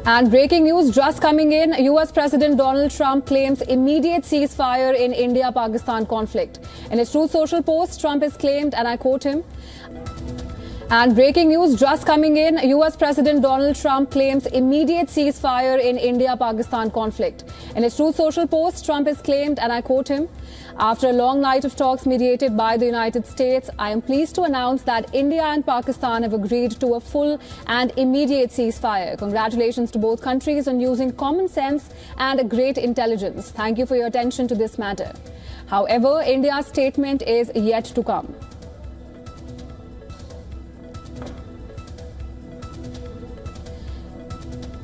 And breaking news just coming in, US President Donald Trump claims immediate ceasefire in India-Pakistan conflict. In his Truth Social post, Trump has claimed, and I quote him, and breaking news just coming in, US President Donald Trump claims immediate ceasefire in India-Pakistan conflict. In his Truth Social post, Trump has claimed, and I quote him, after a long night of talks mediated by the United States, I am pleased to announce that India and Pakistan have agreed to a full and immediate ceasefire. Congratulations to both countries on using common sense and great intelligence. Thank you for your attention to this matter. However, India's statement is yet to come.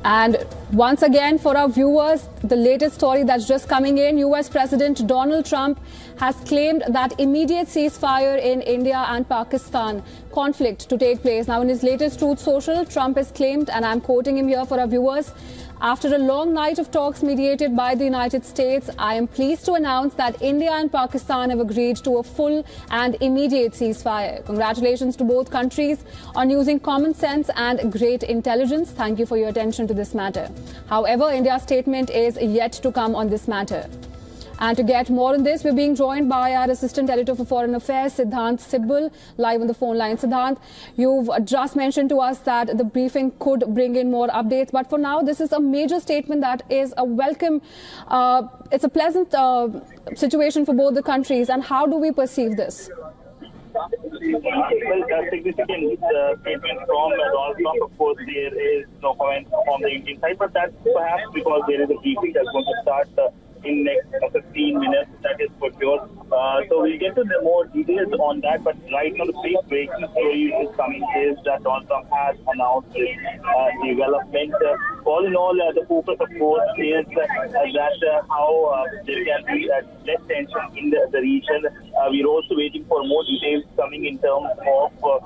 And once again, for our viewers, the latest story that's just coming in, US President Donald Trump has claimed that immediate ceasefire in India and Pakistan conflict to take place. Now, in his latest Truth Social, Trump has claimed, and I'm quoting him here for our viewers, after a long night of talks mediated by the United States, I am pleased to announce that India and Pakistan have agreed to a full and immediate ceasefire. Congratulations to both countries on using common sense and great intelligence. Thank you for your attention to this matter. However, India's statement is yet to come on this matter. And to get more on this, we're being joined by our Assistant Editor for Foreign Affairs, Siddhant Sibbal, live on the phone line. Siddhant, you've just mentioned to us that the briefing could bring in more updates. But for now, this is a major statement that is a welcome, it's a pleasant situation for both the countries. And how do we perceive this? Well, a significant statement from Donald Trump. Of course, there is no comment from the Indian side, but that's perhaps because there is a briefing that's going to start in next 15 minutes, that is for sure. So we'll get to the more details on that, but right now the big breaking story which is coming is that Donald Trump has announced this development. All in all, the focus of course is that how there can be less tension in the region. We're also waiting for more details coming in terms of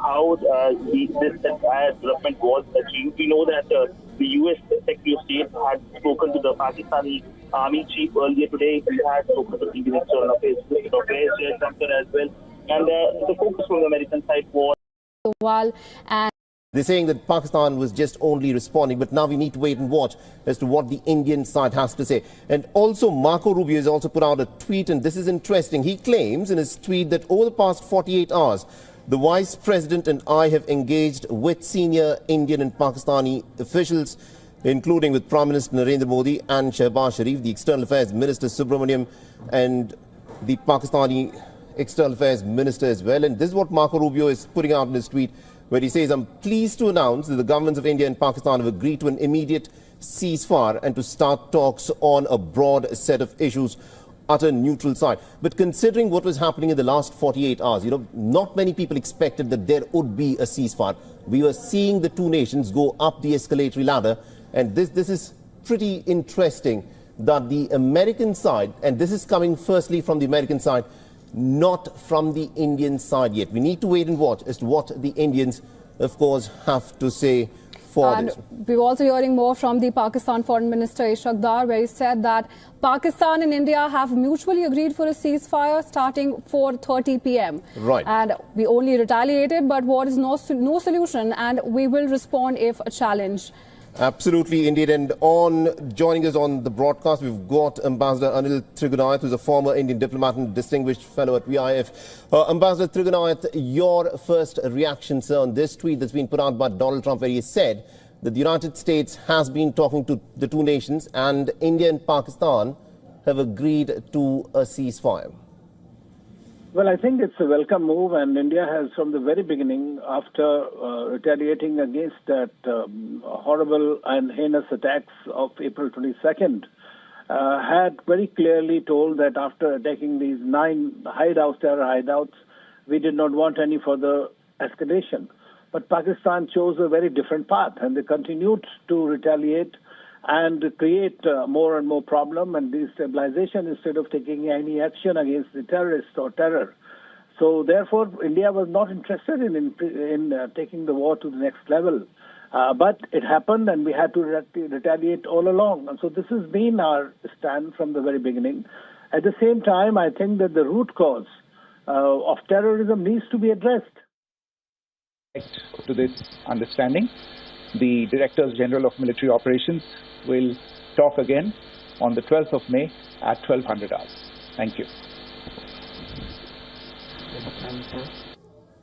how this entire development was achieved. We know that the U.S. Secretary of State had spoken to the Pakistani Army Chief earlier today. He had spoken to the Minister of Affairs, Trump as well. And the focus from the American side was... They're saying that Pakistan was just only responding, but now we need to wait and watch as to what the Indian side has to say. And also, Marco Rubio has also put out a tweet, and this is interesting. He claims in his tweet that over the past 48 hours, the Vice President and I have engaged with senior Indian and Pakistani officials, including with Prime Minister Narendra Modi and Shehbaz Sharif, the External Affairs Minister Subramaniam, and the Pakistani External Affairs Minister as well. And this is what Marco Rubio is putting out in his tweet, where he says, I'm pleased to announce that the governments of India and Pakistan have agreed to an immediate ceasefire and to start talks on a broad set of issues at a neutral side. But considering what was happening in the last 48 hours, not many people expected that there would be a ceasefire. We were seeing the two nations go up the escalatory ladder, and this is pretty interesting that the American side, and this is coming firstly from the American side, not from the Indian side yet. We need to wait and watch as to what the Indians, of course, have to say for this. We're also hearing more from the Pakistan Foreign Minister Ishaq Dar, where he said that Pakistan and India have mutually agreed for a ceasefire starting 4:30 p.m. Right. And we only retaliated, but war is no solution, and we will respond if challenged. Absolutely, indeed. And joining us on the broadcast, we've got Ambassador Anil Trigunayat, who's a former Indian diplomat and distinguished fellow at WIF. Ambassador Trigunayat, your first reaction, sir, on this tweet that's been put out by Donald Trump, where he said that the United States has been talking to the two nations and India and Pakistan have agreed to a ceasefire. Well, I think it's a welcome move, and India has, from the very beginning, after retaliating against that horrible and heinous attacks of April 22nd, had very clearly told that after attacking these 9 terror hideouts, we did not want any further escalation. But Pakistan chose a very different path, and they continued to retaliate and create more and more problem and destabilization instead of taking any action against the terrorists or terror. So therefore, India was not interested in taking the war to the next level. But it happened, and we had to retaliate all along. And so this has been our stand from the very beginning. At the same time, I think that the root cause of terrorism needs to be addressed. To this understanding, the Directors General of Military Operations will talk again on the 12th of May at 1200 hours. Thank you.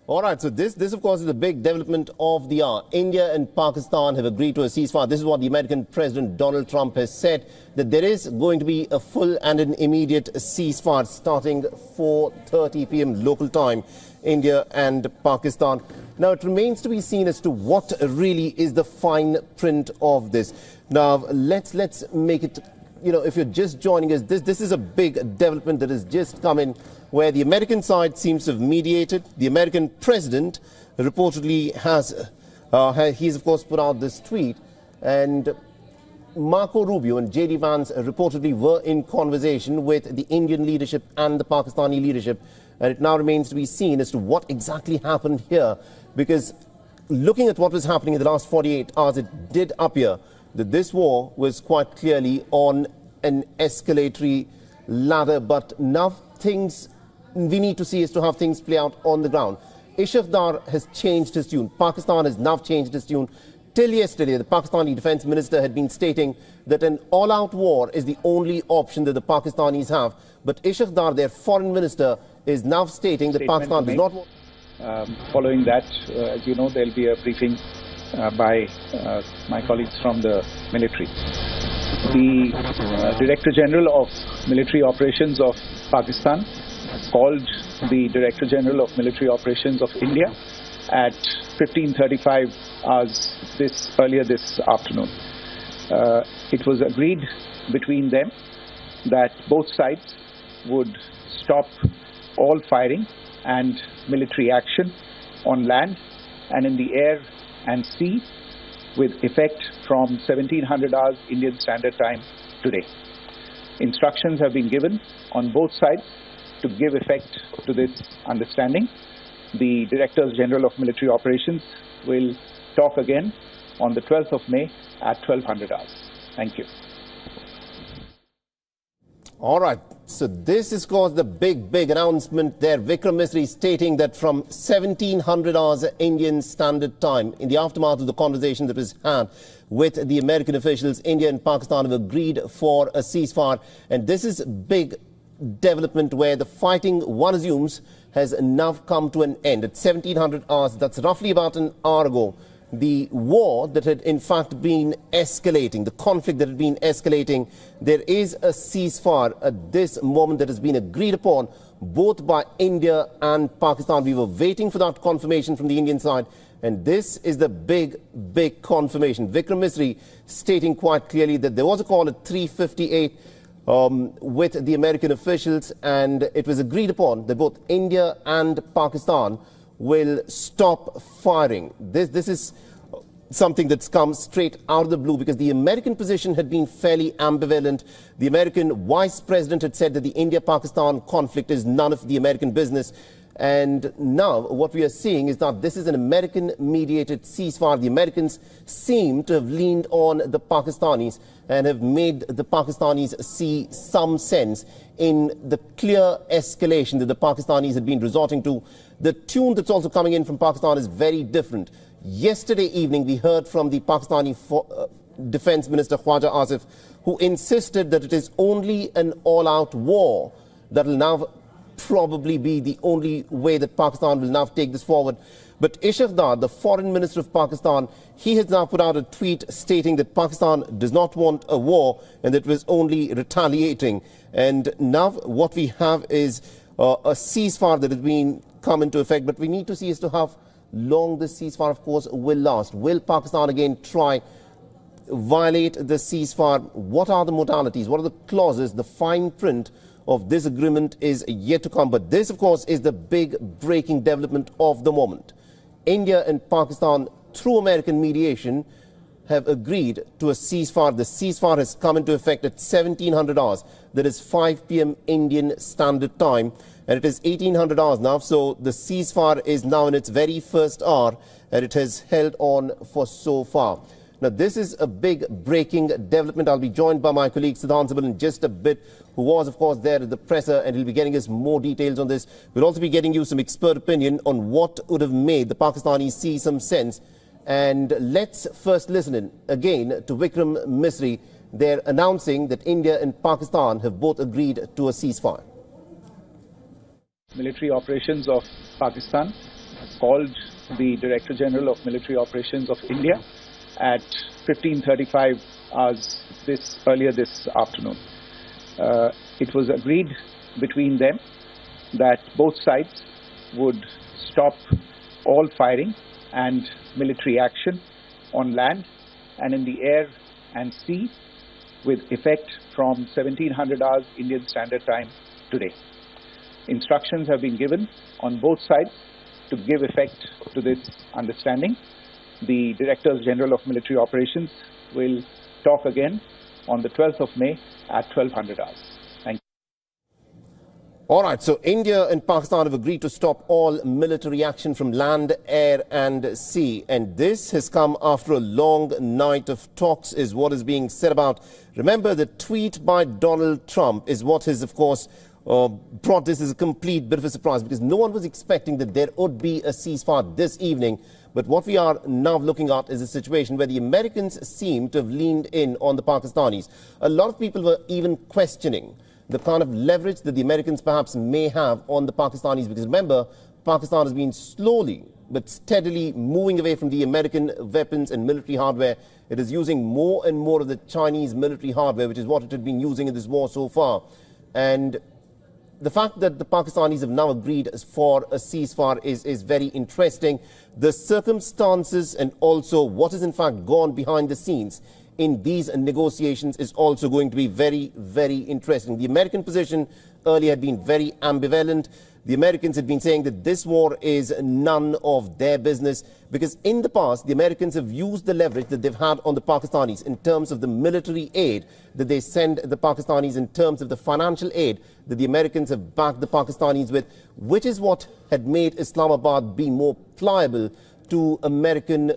All right, so this of course is the big development of the hour. India and Pakistan have agreed to a ceasefire. This is what the American President Donald Trump has said, that there is going to be a full and an immediate ceasefire starting 4:30 p.m. local time, India and Pakistan. Now, it remains to be seen as to what really is the fine print of this. Now, let's make it, if you're just joining us, this is a big development that has just come in, where the American side seems to have mediated. The American president reportedly he's of course put out this tweet, and Marco Rubio and J.D. Vance reportedly were in conversation with the Indian leadership and the Pakistani leadership, and it now remains to be seen as to what exactly happened here, because looking at what was happening in the last 48 hours, it did appear that this war was quite clearly on an escalatory ladder, but now we need to see as to how things play out on the ground. Ishaq Dar has changed his tune. Pakistan has now changed his tune. Till yesterday, the Pakistani defense minister had been stating that an all-out war is the only option that the Pakistanis have. But Ishaq Dar, their foreign minister, is now stating that Pakistan does not want... Following that, as you know, there will be a briefing by my colleagues from the military. The Director General of Military Operations of Pakistan called the Director General of Military Operations of India at 15:35 hours earlier this afternoon. It was agreed between them that both sides would stop all firing and military action on land and in the air and sea with effect from 1700 hours Indian Standard Time today. Instructions have been given on both sides to give effect to this understanding. The Directors General of Military Operations will talk again on the 12th of May at 1200 hours. Thank you. All right, so this is caused the big announcement there. Vikram Misri stating that from 1700 hours Indian Standard Time, in the aftermath of the conversation that was had with the American officials, India and Pakistan have agreed for a ceasefire. And this is big development where the fighting, one assumes, has now come to an end. At 1700 hours, that's roughly about an hour ago, the war that had in fact been escalating, the conflict that had been escalating, there is a ceasefire at this moment that has been agreed upon both by India and Pakistan. We were waiting for that confirmation from the Indian side, and this is the big confirmation. Vikram Misri stating quite clearly that there was a call at 3:58 with the American officials, and it was agreed upon that both India and Pakistan will stop firing. This is something that's come straight out of the blue, because the American position had been fairly ambivalent. The American vice president had said that the India-Pakistan conflict is none of the American business. And now what we are seeing is that this is an American-mediated ceasefire. The Americans seem to have leaned on the Pakistanis and have made the Pakistanis see some sense in the clear escalation that the Pakistanis had been resorting to. The tune that's also coming in from Pakistan is very different. Yesterday evening, we heard from the Pakistani Defense Minister Khwaja Asif, who insisted that it is only an all-out war that will now probably be the only way that Pakistan will now take this forward. But Ishaq Dar, the foreign minister of Pakistan, he has now put out a tweet stating that Pakistan does not want a war and that it was only retaliating. And now what we have is a ceasefire that has been come into effect, but we need to see as to how long this ceasefire, of course, will last. Will Pakistan again try violate the ceasefire? What are the modalities? What are the clauses? The fine print of this agreement is yet to come. But this, of course, is the big breaking development of the moment. India and Pakistan, through American mediation, have agreed to a ceasefire. The ceasefire has come into effect at 1700 hours. That is 5 p.m. Indian Standard Time. And it is 1800 hours now. So the ceasefire is now in its very first hour, and it has held on for so far. Now, this is a big breaking development. I'll be joined by my colleague Siddhant Sibal in just a bit, who was, of course, there at the presser, and he'll be getting us more details on this. We'll also be getting you some expert opinion on what would have made the Pakistanis see some sense And let's first listen in again to Vikram Misri. They're announcing that India and Pakistan have both agreed to a ceasefire. Military operations of Pakistan called the Director General of Military Operations of India at 15:35 hours earlier this afternoon. It was agreed between them that both sides would stop all firing and military action on land and in the air and sea with effect from 1700 hours Indian Standard Time today. Instructions have been given on both sides to give effect to this understanding. The Directors General of Military Operations will talk again on the 12th of May at 1200 hours. Thank you. All right, so India and Pakistan have agreed to stop all military action from land, air and sea. And this has come after a long night of talks, is what is being said about. Remember, the tweet by Donald Trump is what has, of course, brought this as a complete bit of a surprise, because no one was expecting that there would be a ceasefire this evening. But what we are now looking at is a situation where the Americans seem to have leaned in on the Pakistanis. A lot of people were even questioning the kind of leverage that the Americans perhaps may have on the Pakistanis, because remember, Pakistan has been slowly but steadily moving away from the American weapons and military hardware. It is using more and more of the Chinese military hardware, which is what it had been using in this war so far. And the fact that the Pakistanis have now agreed for a ceasefire is very interesting. The circumstances and also what has in fact gone behind the scenes in these negotiations is also going to be very, very interesting. The American position earlier had been very ambivalent. The Americans had been saying that this war is none of their business, because in the past, the Americans have used the leverage that they've had on the Pakistanis in terms of the military aid that they send the Pakistanis, in terms of the financial aid that the Americans have backed the Pakistanis with, which is what had made Islamabad be more pliable to American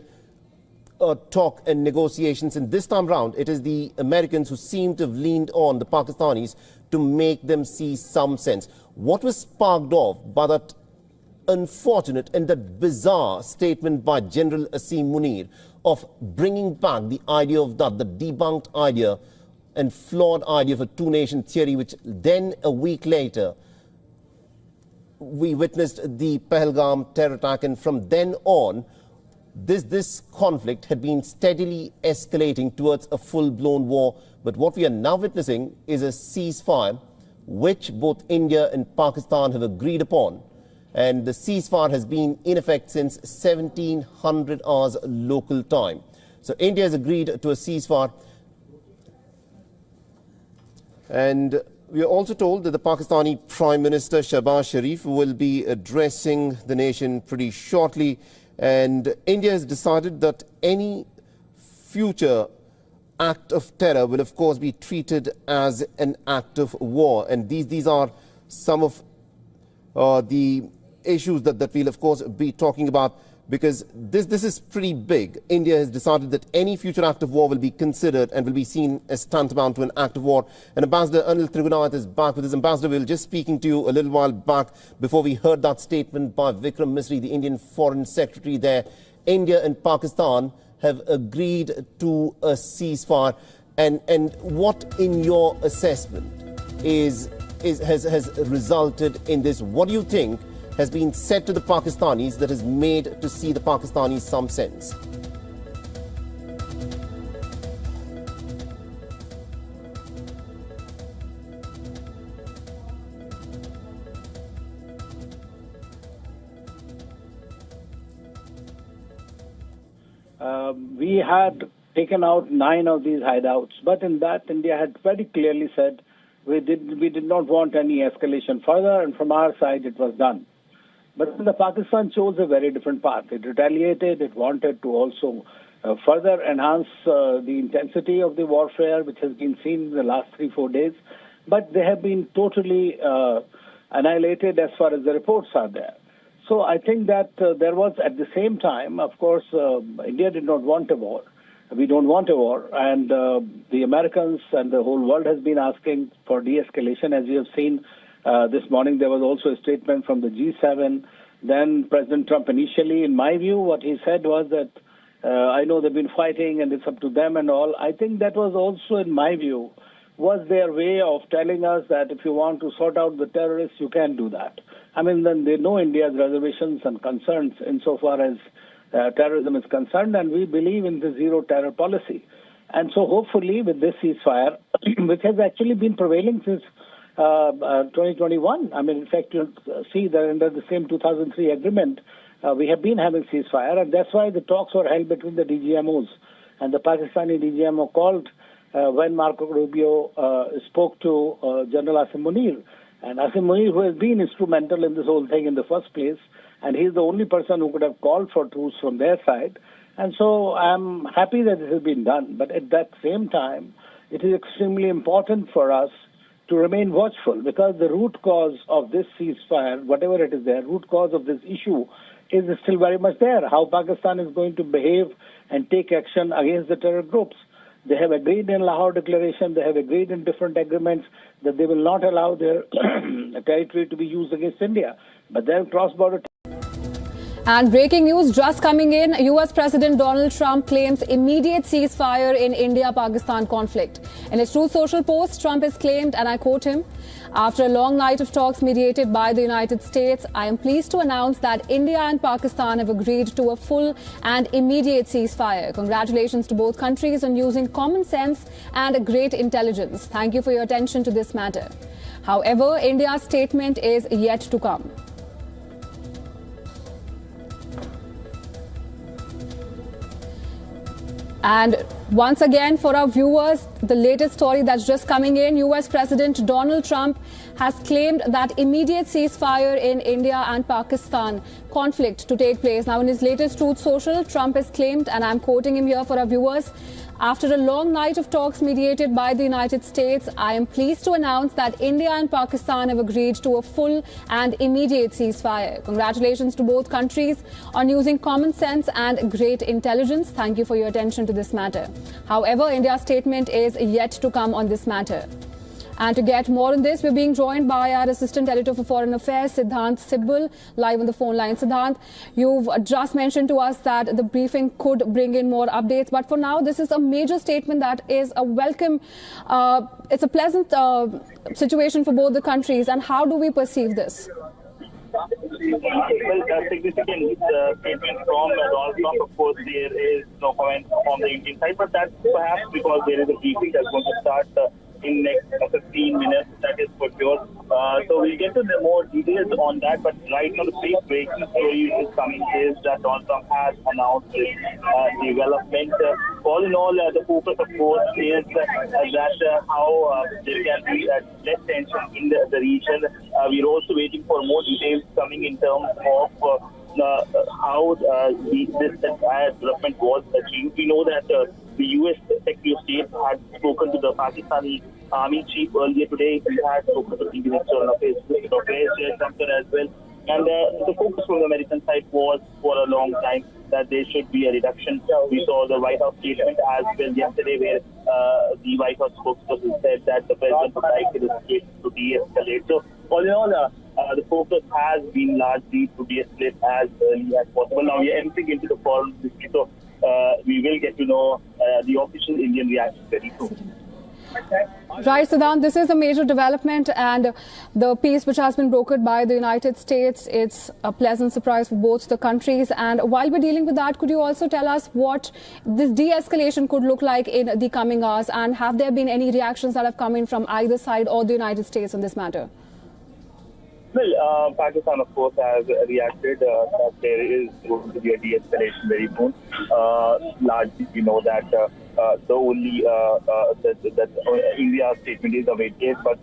talk and negotiations. And this time round, it is the Americans who seem to have leaned on the Pakistanis to make them see some sense. What was sparked off by that unfortunate and that bizarre statement by General Asim Munir of bringing back the idea of that, the debunked idea and flawed idea of a two-nation theory, which then a week later we witnessed the Pahalgam terror attack, and from then on this conflict had been steadily escalating towards a full-blown war. But what we are now witnessing is a ceasefire which both India and Pakistan have agreed upon. And the ceasefire has been in effect since 1700 hours local time. So India has agreed to a ceasefire. And we are also told that the Pakistani Prime Minister Shahbaz Sharif will be addressing the nation pretty shortly. And India has decided that any future act of terror will, of course, be treated as an act of war. And these are some of the issues that we'll, of course, be talking about, because this is pretty big. India has decided that any future act of war will be considered and will be seen as tantamount to an act of war. And Ambassador Anil Trigunath is back with us. Ambassador, we were just speaking to you a little while back before we heard that statement by Vikram Misri, the Indian Foreign Secretary there. India and Pakistan have agreed to a ceasefire. And what, in your assessment, has resulted in this? What do you think has been said to the Pakistanis that has made to see the Pakistanis some sense? We had taken out 9 of these hideouts, but in that India had very clearly said we did not want any escalation further, and from our side it was done. But then the Pakistan chose a very different path. It retaliated. It wanted to also further enhance the intensity of the warfare, which has been seen in the last 3-4 days. But they have been totally annihilated as far as the reports are there. So I think that there was, at the same time, of course, India did not want a war. We don't want a war. And the Americans and the whole world has been asking for de-escalation. As you have seen this morning, there was also a statement from the G7. Then President Trump initially, in my view, what he said was that I know they've been fighting and it's up to them and all. I think that was also, in my view, was their way of telling us that if you want to sort out the terrorists, you can do that. I mean, then they know India's reservations and concerns insofar as terrorism is concerned, and we believe in the zero terror policy. And so hopefully with this ceasefire, which has actually been prevailing since 2021, I mean, in fact, you see that under the same 2003 agreement, we have been having ceasefire, and that's why the talks were held between the DGMOs. And the Pakistani DGMO called when Marco Rubio spoke to General Asim Munir. And Asim Munir, who has been instrumental in this whole thing in the first place, and he's the only person who could have called for truce from their side. And so I'm happy that this has been done. But at that same time, it is extremely important for us to remain watchful, because the root cause of this ceasefire, whatever it is there, root cause of this issue is still very much there. How Pakistan is going to behave and take action against the terror groups. They have agreed in Lahore Declaration, they have agreed in different agreements that they will not allow their territory to be used against India. But then cross-border... And breaking news just coming in, US President Donald Trump claims immediate ceasefire in India-Pakistan conflict. In his Truth Social post, Trump has claimed, and I quote him, "After a long night of talks mediated by the United States, I am pleased to announce that India and Pakistan have agreed to a full and immediate ceasefire. Congratulations to both countries on using common sense and great intelligence. Thank you for your attention to this matter." However, India's statement is yet to come. And once again, for our viewers, the latest story that's just coming in, US President Donald Trump has claimed that immediate ceasefire in India and Pakistan conflict to take place. Now, in his latest Truth Social, Trump has claimed, and I'm quoting him here for our viewers, "After a long night of talks mediated by the United States, I am pleased to announce that India and Pakistan have agreed to a full and immediate ceasefire. Congratulations to both countries on using common sense and great intelligence. Thank you for your attention to this matter." However, India's statement is yet to come on this matter. And to get more on this, we're being joined by our Assistant Editor for Foreign Affairs, Siddhant Sibbal, live on the phone line. Siddhant, you've just mentioned to us that the briefing could bring in more updates, but for now, this is a major statement that is a welcome, it's a pleasant situation for both the countries. And how do we perceive this? Well, a significant statement from Donald Trump. Of course, there is no comment on the Indian side, but that's perhaps because there is a briefing that's going to start in next 15 minutes, that is for sure. So we'll get to the more details on that, but right now the big breaking story is coming is that Donald Trump has announced this development. All in all, the focus, of course, is that how there can be less tension in the region. We're also waiting for more details coming in terms of how this entire development was achieved. We know that the U.S. Secretary of State had spoken to the Pakistani Army Chief earlier today. He had spoken to the Minister of Affairs, as well. And the focus from the American side was for a long time that there should be a reduction. We saw the White House statement as well yesterday, where the White House spokesperson said that the president would like the case to de-escalate. So all in all, the focus has been largely to de-escalate as early as possible. Now we are entering into the foreign history, so we will get to know the official Indian reaction very soon. Right, Siddhant, this is a major development, and the peace which has been brokered by the United States, it's a pleasant surprise for both the countries. And while we're dealing with that, could you also tell us what this de-escalation could look like in the coming hours, and have there been any reactions that have come in from either side or the United States on this matter? Well, Pakistan, of course, has reacted that there is going to be a de-escalation very soon. Largely, we know that the only that India's statement is awaited, but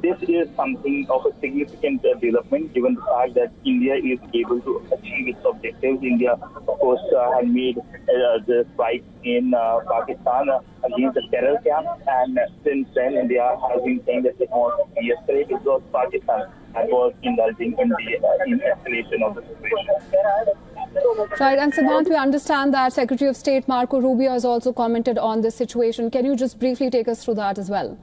this is something of a significant development, given the fact that India is able to achieve its objectives. India, of course, had made the strike in Pakistan against the terror camp, and since then India has been saying that it wants to de-escalate. It was Pakistan that was indulging in the escalation of the situation. Right, and Siddhant, we understand that Secretary of State Marco Rubio has also commented on this situation. Can you just briefly take us through that as well?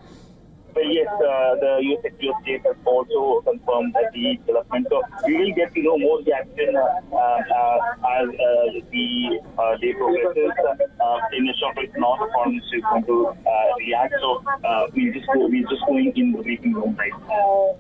Well, yes, the U.S. Secretary of State has also confirmed that the development. So we will get to know more reaction as the day progresses. In a short while now, the foreign minister is going to react. So we're just going in the briefing room right now.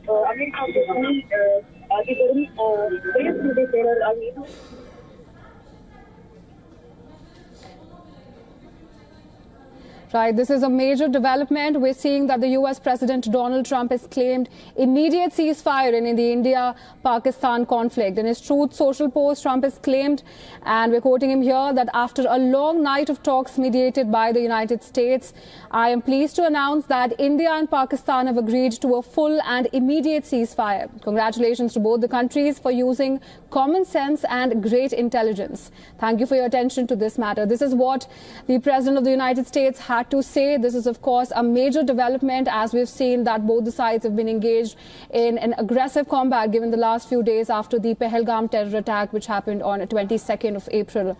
Right, this is a major development. We're seeing that the US President Donald Trump has claimed immediate ceasefire in the India-Pakistan conflict. In his Truth social post, Trump has claimed, and we're quoting him here, that after a long night of talks mediated by the United States, I am pleased to announce that India and Pakistan have agreed to a full and immediate ceasefire. Congratulations to both the countries for using common sense and great intelligence. Thank you for your attention to this matter. This is what the President of the United States had to say. This is, of course, a major development, as we've seen that both the sides have been engaged in an aggressive combat given the last few days after the Pahalgam terror attack, which happened on 22nd of April.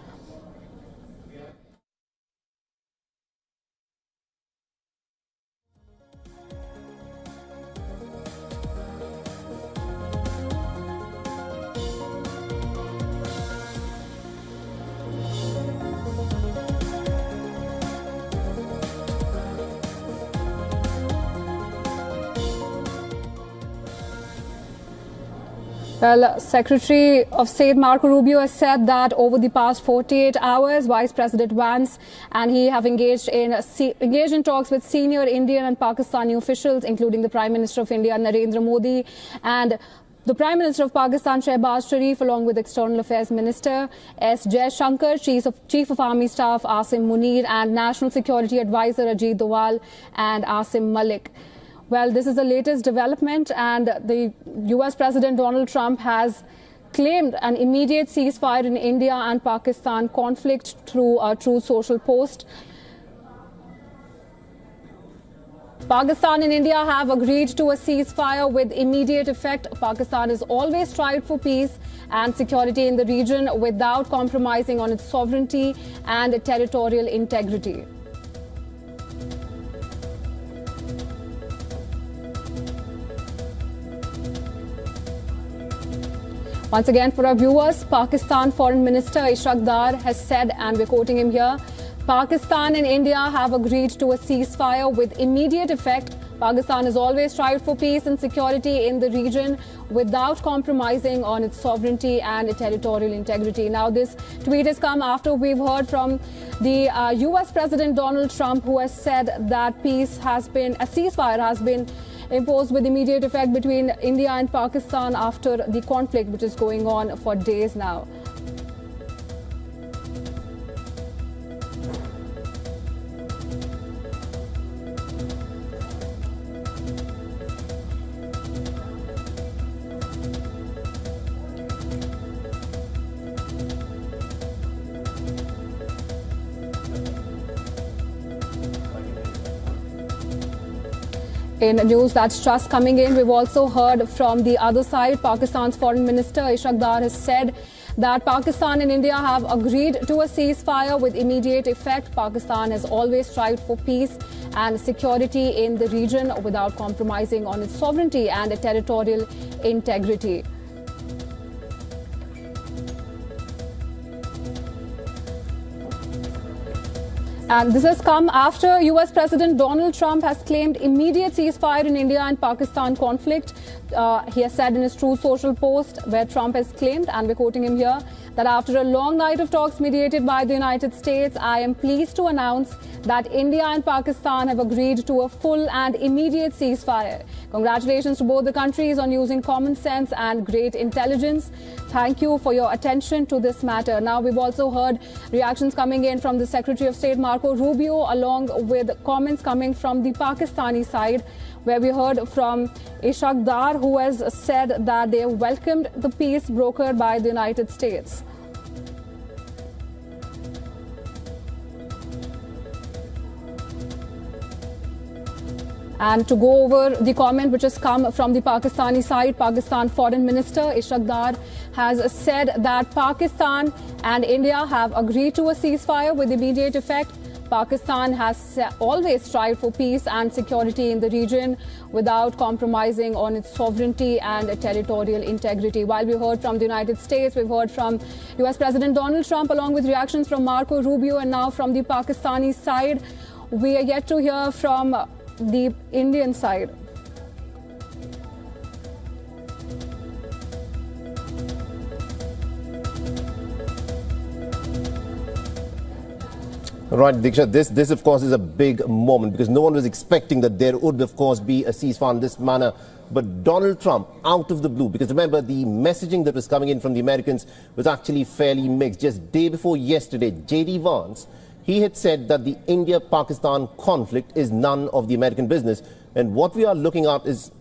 Well, Secretary of State Marco Rubio has said that over the past 48 hours, Vice President Vance and he have engaged in talks with senior Indian and Pakistani officials, including the Prime Minister of India, Narendra Modi, and the Prime Minister of Pakistan, Shehbaz Sharif, along with External Affairs Minister S. Jaishankar, Chief of Army Staff Asim Munir, and National Security Advisor Ajit Doval and Asim Malik. Well, this is the latest development, and the US President Donald Trump has claimed an immediate ceasefire in India and Pakistan conflict through a Truth social post. Pakistan and India have agreed to a ceasefire with immediate effect. Pakistan has always strived for peace and security in the region without compromising on its sovereignty and territorial integrity. Once again, for our viewers, Pakistan Foreign Minister Ishaq Dar has said, and we're quoting him here, Pakistan and India have agreed to a ceasefire with immediate effect. Pakistan has always strived for peace and security in the region without compromising on its sovereignty and territorial integrity. Now, this tweet has come after we've heard from the US President Donald Trump, who has said that a ceasefire has been imposed with immediate effect between India and Pakistan after the conflict, which is going on for days now. In news that's just coming in, we've also heard from the other side. Pakistan's Foreign Minister Ishaq Dar has said that Pakistan and India have agreed to a ceasefire with immediate effect. Pakistan has always strived for peace and security in the region without compromising on its sovereignty and territorial integrity. And this has come after US President Donald Trump has claimed immediate ceasefire in India and Pakistan conflict. He has said in his Truth social post, where Trump has claimed, and we're quoting him here, that after a long night of talks mediated by the United States, I am pleased to announce that India and Pakistan have agreed to a full and immediate ceasefire. Congratulations to both the countries on using common sense and great intelligence. Thank you for your attention to this matter. Now, we've also heard reactions coming in from the Secretary of State Marco Rubio, along with comments coming from the Pakistani side, where we heard from Ishaq Dar, who has said that they welcomed the peace brokered by the United States. And to go over the comment which has come from the Pakistani side, Pakistan Foreign Minister Ishaq Dar has said that Pakistan and India have agreed to a ceasefire with immediate effect. Pakistan has always strived for peace and security in the region without compromising on its sovereignty and territorial integrity. While we heard from the United States, we've heard from US President Donald Trump, along with reactions from Marco Rubio and now from the Pakistani side. We are yet to hear from the Indian side. Right, Diksha, this of course is a big moment because no one was expecting that there would of course be a ceasefire in this manner. But Donald Trump, out of the blue, because remember the messaging that was coming in from the Americans was actually fairly mixed. Just day before yesterday, J.D. Vance, he had said that the India-Pakistan conflict is none of the American business. And what we are looking at is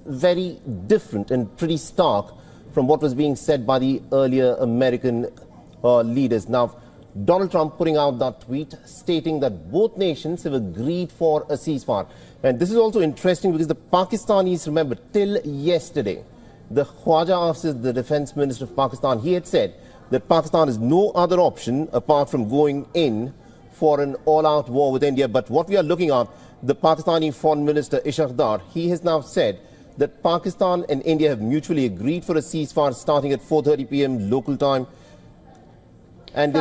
very different and pretty stark from what was being said by the earlier American leaders. Now, Donald Trump putting out that tweet stating that both nations have agreed for a ceasefire. And this is also interesting because the Pakistanis, remember, till yesterday, the Khwaja Hafez, the defense minister of Pakistan, he had said that Pakistan has no other option apart from going in for an all-out war with India. But what we are looking at, the Pakistani foreign minister Ishaq Dar, he has now said that Pakistan and India have mutually agreed for a ceasefire starting at 4:30 p.m. local time. And